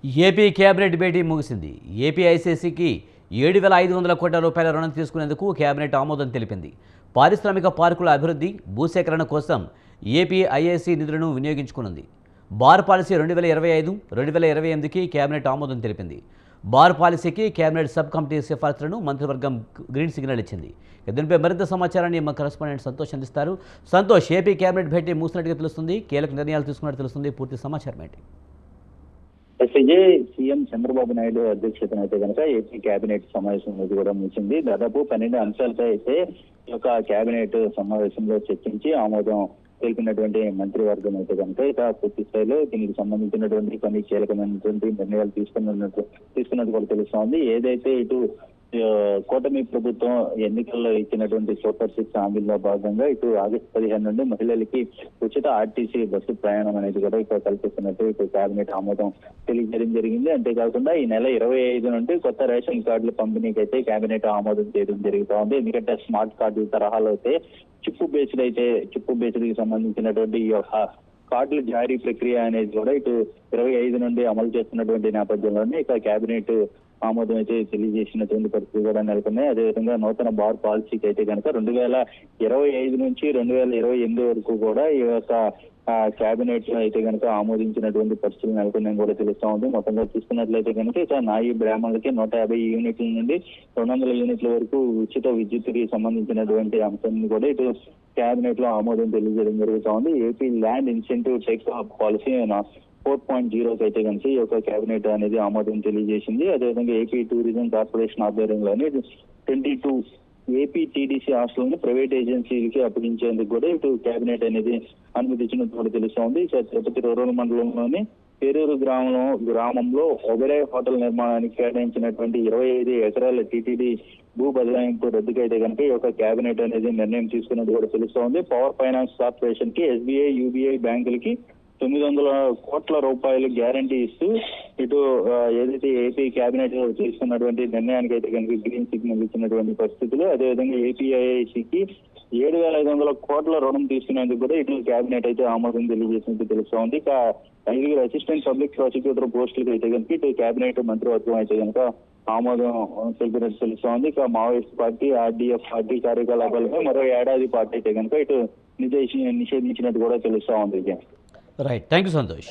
AP cabinet భేటీ ముగిసింది. AP ఐసీసీకి 7,500 కోట్ల రూపాయల రుణం తీసుకునేందుకు కేబినెట్ ఆమోదం తెలిపింది. పారిశ్రామిక పార్కుల అభివృద్ధి, భూసేకరణ కోసం ఏపీ ఐఐసీ నిధులను వినియోగించుకునుంది. బార్ పాలసీ 2025-2028కి కేబినెట్ ఆమోదం తెలిపింది. బార్ పాలసీకి కేబినెట్ సబ్ కమిటీ సిఫార్సులను మంత్రివర్గం గ్రీన్ సిగ్నల్ ఇచ్చింది. దీనిపై మరింత సమాచారాన్ని మా కరెస్పాండెంట్ సంతోష్ అందిస్తారు. సంతోష్, ఏపీ కేబినెట్ భేటీ ముగిసినట్టుగా తెలుస్తుంది, కీలక నిర్ణయాలు తీసుకున్నట్టు తెలుస్తుంది, పూర్తి సమాచారం ఏంటి? సీఎం చంద్రబాబు నాయుడు అధ్యక్షతన అయితే కనుక ఏపీ కేబినెట్ సమావేశం అనేది కూడా ముగిసింది. దాదాపు 12 అంశాలతో అయితే ఈ యొక్క కేబినెట్ సమావేశంలో చర్చించి ఆమోదం తెలిపినటువంటి మంత్రివర్గం అయితే కనుక ఇక పూర్తి స్థాయిలో దీనికి సంబంధించినటువంటి కొన్ని కీలకమైనటువంటి నిర్ణయాలు తీసుకున్నట్టు కూడా తెలుస్తోంది. ఏదైతే ఇటు కూటమి ప్రభుత్వం ఎన్నికల్లో ఇచ్చినటువంటి సూపర్ 6 హామీల్లో భాగంగా ఇటు ఆగస్టు 15 నుండి మహిళలకి ఉచిత ఆర్టీసీ బస్సు ప్రయాణం అనేది కూడా ఇక్కడ కల్పిస్తున్నట్టు ఇటు కేబినెట్ ఆమోదం తెలియజేయడం జరిగింది. అంతేకాకుండా ఈ నెల 25 నుండి కొత్త రేషన్ కార్డుల పంపిణీకి అయితే కేబినెట్ ఆమోదం చేయడం జరుగుతూ ఉంది. ఎందుకంటే స్మార్ట్ కార్డుల తరహాలో అయితే చిప్పు బేస్డ్కి సంబంధించినటువంటి ఈ యొక్క కార్డుల జారీ ప్రక్రియ అనేది కూడా ఇటు 25 నుండి అమలు చేస్తున్నటువంటి నేపథ్యంలోనే ఇక కేబినెట్ ఆమోదం అయితే తెలియజేసినటువంటి పరిస్థితి కూడా నెలకొన్నాయి. అదేవిధంగా నూతన బార్ పాలసీకి అయితే కనుక 2025 నుంచి 2028 వరకు కూడా ఈ యొక్క కేబినెట్ అయితే కనుక ఆమోదించినటువంటి పరిస్థితులు నెలకొన్నాయని కూడా తెలుస్తా ఉంది. మొత్తంగా చూసుకున్నట్లయితే కనుక ఇక నాయి బ్రాహ్మణులకి 150 యూనిట్ల నుండి 200 యూనిట్ల వరకు ఉచిత విద్యుత్తుకి సంబంధించినటువంటి అంశాన్ని కూడా ఇటు కేబినెట్ లో ఆమోదం తెలియజేయడం జరుగుతూ ఉంది. AP land incentive take policy 4.0 అయితే కనుక ఈ యొక్క కేబినెట్ అనేది ఆమోదం తెలియజేసింది. అదేవిధంగా ఏపీ టూరిజం కార్పొరేషన్ ఆధ్వర్యంలోని 22 ఏపీ టీడీసీ హాస్టల్ని ప్రైవేట్ ఏజెన్సీలకి అప్పగించేందుకు కూడా ఇటు కేబినెట్ అనేది అనుమతించినట్టు కూడా తెలుస్తోంది. తిరుపతి రూరల్ మండలంలోని పేరూరు గ్రామంలో ఒబెరాయ్ హోటల్ నిర్మాణానికి కేటాయించినటువంటి 25 ఎకరాల టీటీడీ భూ బదలాయింపు రద్దుకైతే కనుక ఈ యొక్క కేబినెట్ అనేది నిర్ణయం తీసుకున్నట్టు కూడా తెలుస్తోంది. పవర్ ఫైనాన్స్ కార్పొరేషన్ కి ఎస్బీఐ, యూబీఐ బ్యాంకులకి 900 కోట్ల రూపాయలు గ్యారంటీ ఇస్తూ ఇటు ఏదైతే ఏపీ కేబినెట్ తీసుకున్నటువంటి నిర్ణయానికి అయితే కనుక గ్రీన్ సిగ్నల్ ఇచ్చినటువంటి పరిస్థితులు. అదేవిధంగా ఏపీఐఐసికి 7,500 కోట్ల రుణం తీసుకునేందుకు కూడా ఇటు కేబినెట్ అయితే ఆమోదం తెలియజేసినట్టు తెలుస్తోంది. ఇక 5 అసిస్టెంట్ పబ్లిక్ ప్రాసిక్యూటర్ పోస్టులకు అయితే కనుక ఇటు కేబినెట్ మంత్రివర్గం అయితే కనుక ఆమోదం తెలిపినట్టు తెలుస్తోంది. ఇక మావోయిస్ట్ పార్టీ, ఆర్డీఎఫ్ పార్టీ కార్యకలాపాలపై మరో ఏడాది పాటు అయితే కనుక ఇటు నిషేధించినట్టు కూడా తెలుస్తా ఉంది. Right, thank you Santosh.